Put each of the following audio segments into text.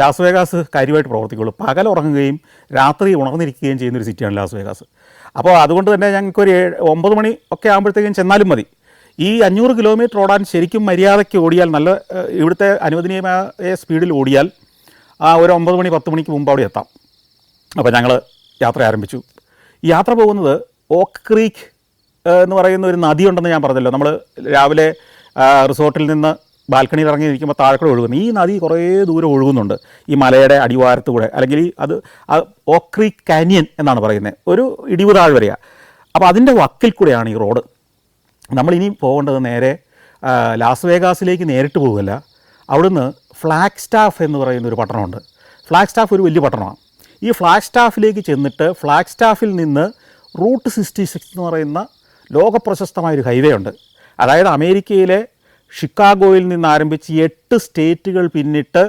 Las Vegas കാര്യമായിട്ട് പ്രവർത്തിക്കുള്ളൂ. പകൽ ഉറങ്ങുകയും രാത്രി ഉണർന്നിരിക്കുകയും ചെയ്യുന്നൊരു സിറ്റിയാണ് ലാസ് വേഗാസ്. അപ്പോൾ അതുകൊണ്ട് തന്നെ ഞങ്ങൾക്കൊരു 9 മണി ഒക്കെ ആകുമ്പോഴത്തേക്കും ചെന്നാലും മതി. ഈ 500 കിലോമീറ്റർ ഓടാൻ ശരിക്കും മര്യാദയ്ക്ക് ഓടിയാൽ, നല്ല ഇവിടുത്തെ അനുവദനീയമായ സ്പീഡിൽ ഓടിയാൽ ഒരു 9 മണി 10 മണിക്ക് മുമ്പ് അവിടെ എത്താം. അപ്പോൾ ഞങ്ങൾ യാത്ര ആരംഭിച്ചു. ഈ യാത്ര പോകുന്നത് ഓക്ക് ക്രീക്ക് എന്ന് പറയുന്ന ഒരു നദിയുണ്ടെന്ന് ഞാൻ പറഞ്ഞല്ലോ. നമ്മൾ രാവിലെ റിസോർട്ടിൽ നിന്ന് ബാൽക്കണിയിൽ ഇറങ്ങിയിരിക്കുമ്പോൾ താഴെക്കൂടെ ഒഴുകുന്നു. ഈ നദി കുറേ ദൂരം ഒഴുകുന്നുണ്ട് ഈ മലയുടെ അടിവാരത്ത് കൂടെ, അല്ലെങ്കിൽ അത് ഓക്ക് ക്രീക്ക് കാനിയൻ എന്നാണ് പറയുന്നത്. ഒരു ഇടിവ് താഴ്വരയാണ്. അപ്പോൾ അതിൻ്റെ വക്കിൽ കൂടെയാണ് ഈ റോഡ്. നമ്മളിനി പോകേണ്ടത് നേരെ ലാസ് വേഗാസിലേക്ക് നേരിട്ട് പോകുകയല്ല. അവിടുന്ന് ഫ്ലാഗ്സ്റ്റാഫ് എന്ന് പറയുന്ന ഒരു പട്ടണമുണ്ട്. ഫ്ലാഗ്സ്റ്റാഫ് ഒരു വലിയ പട്ടണമാണ്. ഈ ഫ്ലാഗ്സ്റ്റാഫിലേക്ക് ചെന്നിട്ട് ഫ്ലാഗ്സ്റ്റാഫിൽ നിന്ന് റൂട്ട് 66 എന്ന് പറയുന്ന ലോകപ്രശസ്തമായൊരു ഹൈവേ ഉണ്ട്. അതായത് അമേരിക്കയിലെ ഷിക്കാഗോയിൽ നിന്ന് ആരംഭിച്ച് 8 സ്റ്റേറ്റുകൾ പിന്നിട്ട്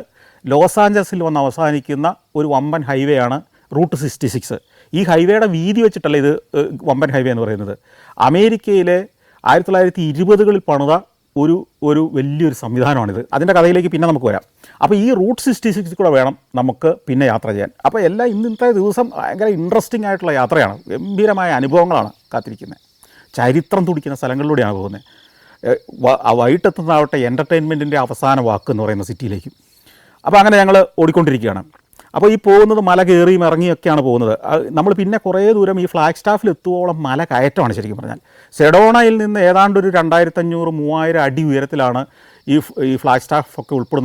ലോസ് ആഞ്ചലസിൽ വന്ന് അവസാനിക്കുന്ന ഒരു വമ്പൻ ഹൈവേ ആണ് റൂട്ട് 66. ഈ ഹൈവേയുടെ വീതി വെച്ചിട്ടല്ല ഇത് വമ്പൻ ഹൈവേ എന്ന് പറയുന്നത്. അമേരിക്കയിലെ 1920കളിൽ പണിത ഒരു വലിയൊരു സംവിധാനമാണിത്. അതിൻ്റെ കഥയിലേക്ക് പിന്നെ നമുക്ക് വരാം. അപ്പോൾ ഈ റൂട്ട് 66 കൂടെ വേണം നമുക്ക് പിന്നെ യാത്ര ചെയ്യാൻ. അപ്പോൾ ഇന്നത്തെ ദിവസം ഭയങ്കര ഇൻട്രസ്റ്റിംഗ് ആയിട്ടുള്ള യാത്രയാണ്. ഗംഭീരമായ അനുഭവങ്ങളാണ് കാത്തിരിക്കുന്നത്. ചരിത്രം തുടിക്കുന്ന സ്ഥലങ്ങളിലൂടെയാണ് പോകുന്നത്. വൈകിട്ടെത്തുന്നതാവട്ടെ എൻ്റർടൈൻമെൻറ്റിൻ്റെ അവസാന വാക്ക് എന്ന് പറയുന്ന സിറ്റിയിലേക്ക്. അപ്പോൾ അങ്ങനെ ഞങ്ങൾ ഓടിക്കൊണ്ടിരിക്കുകയാണ്. അപ്പോൾ ഈ പോകുന്നത് മല കയറിയും ഇറങ്ങിയൊക്കെയാണ് പോകുന്നത്. നമ്മൾ പിന്നെ കുറേ ദൂരം ഈ ഫ്ലാഗ്സ്റ്റാഫിൽ എത്തുവോളം മല കയറ്റമാണ് ശരിക്കും പറഞ്ഞാൽ. സെഡോണയിൽ നിന്ന് ഏതാണ്ട് ഒരു 2500-3000 അടി ഉയരത്തിലാണ് ഈ ഫ്ലാഗ്സ്റ്റാഫ് ഒക്കെ ഉൾപ്പെടുന്ന